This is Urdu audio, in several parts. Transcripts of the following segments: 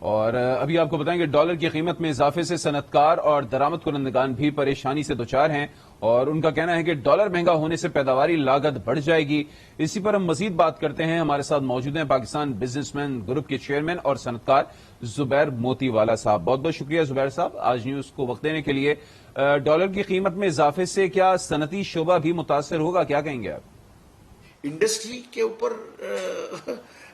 اور ابھی آپ کو بتائیں کہ ڈالر کی قیمت میں اضافے سے صنعت کار اور درآمد کنندگان بھی پریشانی سے دوچار ہیں، اور ان کا کہنا ہے کہ ڈالر مہنگا ہونے سے پیداواری لاگت بڑھ جائے گی۔ اسی پر ہم مزید بات کرتے ہیں۔ ہمارے ساتھ موجود ہیں پاکستان بزنس مین گروپ کے چیئرمین اور صنعت کار زبیر موتی والا صاحب۔ بہت بہت شکریہ زبیر صاحب آج نیوز کو وقت دینے کے لیے۔ ڈالر کی قیمت میں اضافے سے کیا صنعتی شعبہ بھی متاثر ہوگا، کیا کہیں گے آپ؟ انڈسٹری کے اوپر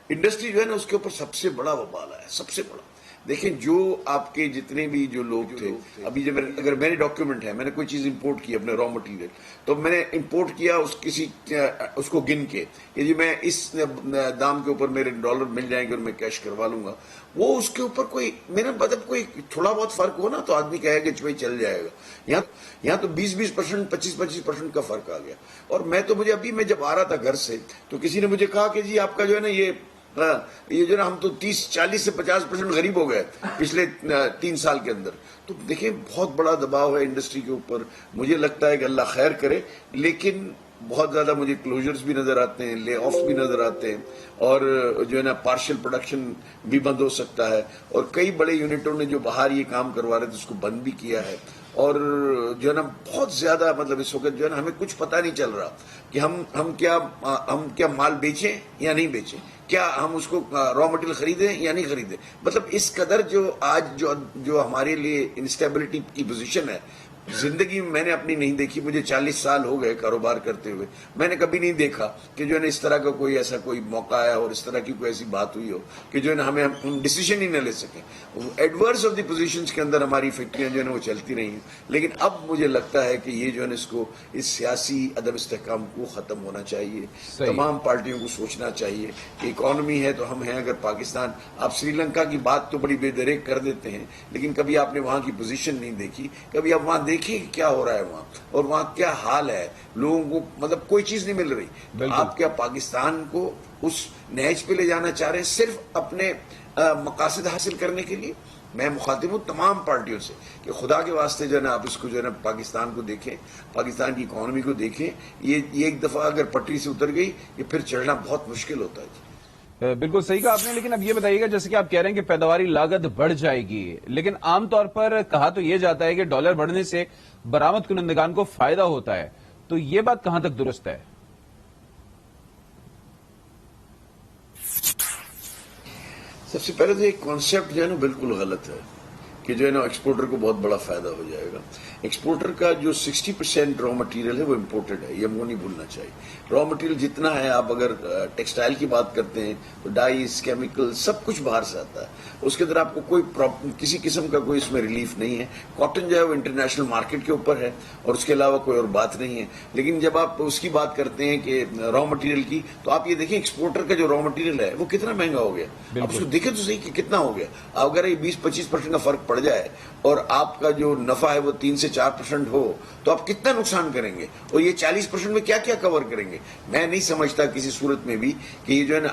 انڈسٹری جو ہے نا اس کے اوپر سب سے بڑا وبال ہے، سب سے بڑا۔ دیکھیں جو آپ کے جتنے بھی جو لوگ تھے، ابھی جب اگر میرے ڈاکیومنٹ ہے، میں نے کوئی چیز امپورٹ کی اپنے را مٹیریل، تو میں نے امپورٹ کیا اس کو گن کے کہ جی میں اس دام کے اوپر میرے ڈالر مل جائیں گے اور میں کیش کروا لوں گا، وہ اس کے اوپر کوئی میرا مطلب کوئی تھوڑا بہت فرق ہو نا تو آدمی کہے کہ بھائی چل جائے گا۔ یہاں تو 20% 25% کا فرق آ گیا۔ اور مجھے میں جب آ رہا تھا گھر سے تو کسی نے مجھے کہا کہ جی آپ کا جو ہے نا یہ جو نا ہم تو 30-40 سے 50% غریب ہو گئے پچھلے 3 سال کے اندر۔ تو دیکھیں بہت بڑا دباؤ ہے انڈسٹری کے اوپر، مجھے لگتا ہے کہ اللہ خیر کرے، لیکن بہت زیادہ مجھے کلوزرز بھی نظر آتے ہیں، لے آفس بھی نظر آتے ہیں، اور جو ہے نا پارشل پروڈکشن بھی بند ہو سکتا ہے، اور کئی بڑے یونٹوں نے جو باہر یہ کام کروا رہے تھے اس کو بند بھی کیا ہے، اور جو ہے نا بہت زیادہ مطلب اس وقت جو ہے نا ہمیں کچھ پتہ نہیں چل رہا کہ ہم کیا مال بیچیں یا نہیں بیچیں، کیا ہم اس کو را مٹیریل خریدیں یا نہیں خریدیں۔ مطلب اس قدر جو آج جو ہمارے لیے انسٹیبلٹی کی پوزیشن ہے، زندگی میں نے اپنی نہیں دیکھی۔ مجھے 40 سال ہو گئے کاروبار کرتے ہوئے، میں نے کبھی نہیں دیکھا کہ جو ہے نا اس طرح کا کوئی ایسا کوئی موقع آیا اور اس طرح کی کوئی ایسی بات ہوئی ہو کہ جو ہے نا ہم ڈیسیژن ہی نہ لے سکیں۔ ایڈورس آف دی پوزیشنز کے اندر ہماری فیکٹریاں جو ہے نا وہ چلتی رہی ہیں، لیکن اب مجھے لگتا ہے کہ یہ جو ہے نا اس سیاسی عدم استحکام کو ختم ہونا چاہیے۔ تمام پارٹیوں کو سوچنا چاہیے کہ اکانومی ہے تو ہم ہیں، اگر پاکستان، آپ سری لنکا کی بات تو بڑی بے دریغ کر دیتے ہیں، لیکن کبھی آپ نے وہاں کی پوزیشن نہیں دیکھی، کبھی آپ وہاں دیکھیں کیا ہو رہا ہے وہاں، اور وہاں کیا حال ہے، لوگوں کو مطلب کوئی چیز نہیں مل رہی۔ آپ کیا پاکستان کو اس نہج پہ لے جانا چاہ رہے ہیں صرف اپنے مقاصد حاصل کرنے کے لیے؟ میں مخاطب ہوں تمام پارٹیوں سے کہ خدا کے واسطے جو ہے نا آپ اس کو جو ہے نا پاکستان کو دیکھیں، پاکستان کی اکانومی کو دیکھیں۔ یہ ایک دفعہ اگر پٹری سے اتر گئی یہ پھر چڑھنا بہت مشکل ہوتا ہے۔ بالکل صحیح کہا آپ نے، لیکن اب یہ بتائیے گا جیسے کہ آپ کہہ رہے ہیں کہ پیداواری لاگت بڑھ جائے گی، لیکن عام طور پر کہا تو یہ جاتا ہے کہ ڈالر بڑھنے سے برآمد کنندگان کو فائدہ ہوتا ہے، تو یہ بات کہاں تک درست ہے؟ سب سے پہلے تو یہ کانسیپٹ جو ہے نا بالکل غلط ہے کہ جو ہے نا ایکسپورٹر کو بہت بڑا فائدہ ہو جائے گا۔ ایکسپورٹر کا جو 60% را مٹیریل ہے وہ امپورٹڈ ہے، یہ ہم کو نہیں بھولنا چاہیے۔ را مٹیریل جتنا ہے، آپ اگر ٹیکسٹائل کی بات کرتے ہیں تو ڈائز، کیمیکل، سب کچھ باہر سے آتا ہے، اس کے اندر آپ کو کسی قسم کا کوئی اس میں ریلیف نہیں ہے۔ کاٹن جو ہے وہ انٹرنیشنل مارکیٹ کے اوپر ہے اور اس کے علاوہ کوئی اور بات نہیں ہے۔ لیکن جب آپ اس کی بات کرتے ہیں کہ را مٹیریل کی، تو آپ یہ دیکھیں ایکسپورٹر کا جو را مٹیریل ہے وہ کتنا مہنگا ہو گیا۔ آپ اس کو دیکھیں تو صحیح کہ کتنا ہو گیا۔ اگر یہ 20-25% کا فرق پڑ جائے اور آپ کا جو نفع ہے وہ 3 سے 4% ہو تو آپ کتنا نقصان کریں گے، اور یہ 40% میں کیا کیا کور کریں گے؟ میں نہیں سمجھتا کسی صورت میں بھی کہ یہ جو ہے نا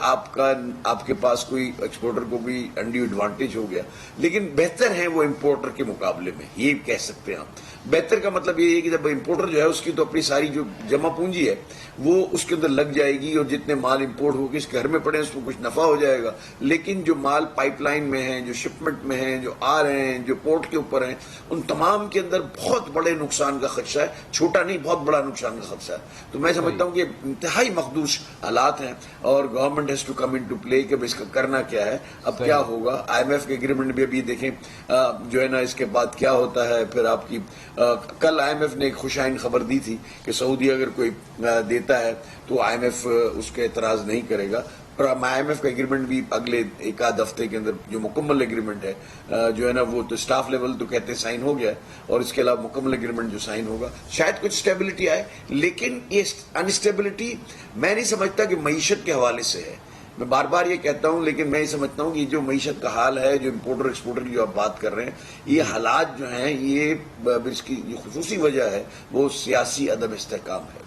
آپ کے پاس کوئی ایکسپورٹر کو بھی انڈی ایڈوانٹیج ہو گیا، لیکن بہتر ہے وہ امپورٹر کے مقابلے میں، یہ کہہ سکتے ہیں آپ۔ بہتر کا مطلب یہ ہے کہ جب امپورٹر جو ہے اس کی تو اپنی ساری جو جمع پونجی ہے وہ اس کے اندر لگ جائے گی، اور جتنے مال امپورٹ ہو کے اس گھر میں پڑے اس کو کچھ نفع ہو جائے گا، لیکن جو مال پائپ لائن میں ہیں، جو شپمنٹ میں ہیں، جو آ رہے ہیں، جو پورٹ کے اوپر ہیں، ان تمام کے اندر بہت بڑے نقصان کا خدشہ ہے، چھوٹا نہیں بہت بڑا نقصان کا خدشہ ہے۔ تو میں سمجھتا ہوں کہ انتہائی مخدوش حالات ہیں، اور government has to come in to play کہ اس کا کرنا کیا ہے، اب کیا ہوگا۔ IMF کے ایگریمنٹ بھی ابھی دیکھیں جو ہے نا اس کے بعد کیا ہوتا ہے۔ پھر آپ کی کل IMF نے ایک خوشائن خبر دی تھی کہ سعودی اگر کوئی دیتا ہے تو IMF اس کے اعتراض نہیں کرے گا، اور IMF کا ایگریمنٹ بھی اگلے ایک آدھ ہفتے کے اندر جو مکمل ایگریمنٹ ہے جو ہے نا وہ تو اسٹاف لیول تو کہتے ہیں سائن ہو گیا ہے، اور اس کے علاوہ مکمل ایگریمنٹ جو سائن ہوگا شاید کچھ اسٹیبلٹی آئے، لیکن یہ انسٹیبلٹی میں نہیں سمجھتا کہ معیشت کے حوالے سے ہے۔ میں بار بار یہ کہتا ہوں، لیکن میں یہ سمجھتا ہوں کہ جو معیشت کا حال ہے، جو امپورٹر ایکسپورٹر کی جو آپ بات کر رہے ہیں، یہ حالات جو ہیں، یہ اس کی جو خصوصی وجہ ہے وہ سیاسی عدم استحکام ہے۔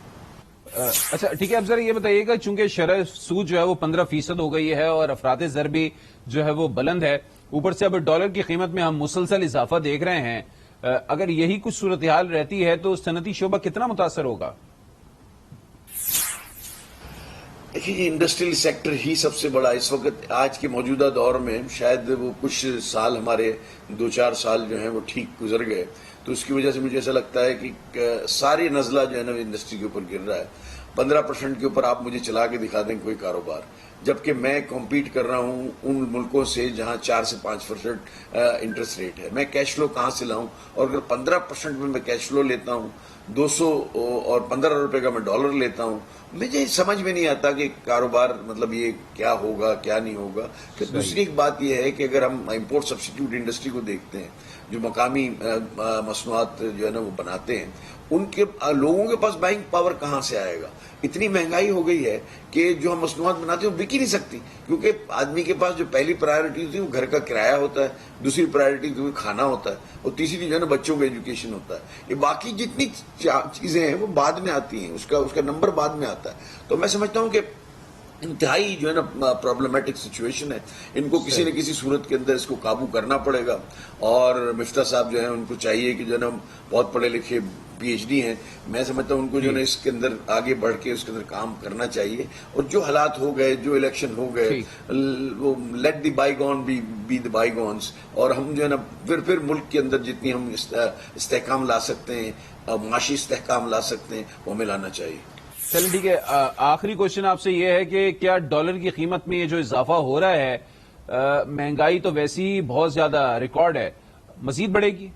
اچھا ٹھیک ہے، اب ذرا یہ بتائیے گا چونکہ شرح سود جو ہے وہ 15% ہو گئی ہے اور افراط زر بھی جو ہے وہ بلند ہے، اوپر سے اب ڈالر کی قیمت میں ہم مسلسل اضافہ دیکھ رہے ہیں، اگر یہی کچھ صورتحال رہتی ہے تو صنعتی شعبہ کتنا متاثر ہوگا؟ دیکھیے یہ انڈسٹریل سیکٹر ہی سب سے بڑا اس وقت آج کے موجودہ دور میں، شاید وہ کچھ سال ہمارے 2-4 سال جو ہیں وہ ٹھیک گزر گئے، تو اس کی وجہ سے مجھے ایسا لگتا ہے کہ ساری نزلہ جو ہے نا انڈسٹری کے اوپر گر رہا ہے. 15% کے اوپر آپ مجھے چلا کے دکھا دیں کوئی کاروبار، جبکہ میں کمپیٹ کر رہا ہوں ان ملکوں سے جہاں 4 سے 5% انٹرسٹ ریٹ ہے. میں کیش فلو کہاں سے لاؤں؟ اور اگر 15% میں کیش فلو لیتا ہوں، 200 اور 15 روپے کا میں ڈالر لیتا ہوں، مجھے سمجھ میں نہیں آتا کہ کاروبار مطلب یہ کیا ہوگا کیا نہیں ہوگا. پھر دوسری ایک بات یہ ہے کہ اگر ہم امپورٹ سبسٹیٹیوٹ انڈسٹری کو دیکھتے ہیں، جو مقامی مصنوعات جو ہے نا وہ بناتے ہیں، ان کے لوگوں کے پاس بائنگ پاور کہاں سے آئے گا؟ اتنی مہنگائی ہو گئی ہے کہ جو ہم مصنوعات بناتے ہیں وہ بک ہی نہیں سکتی، کیونکہ آدمی کے پاس جو پہلی پرائرٹی ہوتی ہے وہ گھر کا کرایہ ہوتا ہے، دوسری پرائرٹی جو کھانا ہوتا ہے، اور تیسری جو ہے نا بچوں کا ایجوکیشن ہوتا ہے. یہ باقی جتنی چیزیں ہیں وہ بعد میں آتی ہیں، اس کا نمبر بعد میں آتا ہے. تو میں سمجھتا ہوں کہ انتہائی جو ہے نا پرابلمٹک سچویشن ہے. ان کو کسی نہ کسی صورت کے اندر اس کو قابو کرنا پڑے گا. اور مفتاح صاحب جو ہیں ان کو چاہیے کہ جو ہے نا بہت پڑھے لکھے PhD ہیں، میں سمجھتا ہوں ان کو جو ہے نا اس کے اندر آگے بڑھ کے اس کے اندر کام کرنا چاہیے. اور جو حالات ہو گئے، جو الیکشن ہو گئے، وہ let the bygone be the bygones. اور ہم جو ہے نا پھر ملک کے اندر جتنی ہم استحکام لا سکتے ہیں، معاشی استحکام لا سکتے ہیں، وہ ہمیں لانا چاہیے. چلیں ٹھیک ہے. آخری کوشچن آپ سے یہ ہے کہ کیا ڈالر کی قیمت میں یہ جو اضافہ ہو رہا ہے، مہنگائی تو ویسی ہی بہت زیادہ ریکارڈ ہے، مزید بڑھے گی؟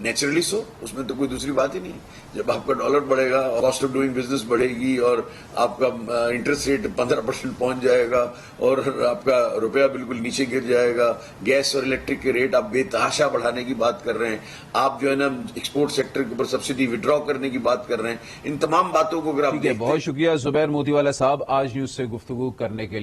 نیچرلی سو، اس میں تو کوئی دوسری بات ہی نہیں. جب آپ کا ڈالر بڑھے گا، کاسٹ آف ڈوئنگ بزنس بڑھے گی، اور آپ کا انٹرسٹ ریٹ 15% پہنچ جائے گا، اور آپ کا روپیہ بالکل نیچے گر جائے گا. گیس اور الیکٹرک کے ریٹ آپ بے تحاشا بڑھانے کی بات کر رہے ہیں. آپ جو ہے نا ایکسپورٹ سیکٹر کے اوپر سبسڈی وڈرا کرنے کی بات کر رہے ہیں. ان تمام باتوں کو اگر آپ دیکھتے ہیں. بہت شکریہ زبیر موتی والا صاحب آج نیوز سے گفتگو کرنے کے لیے.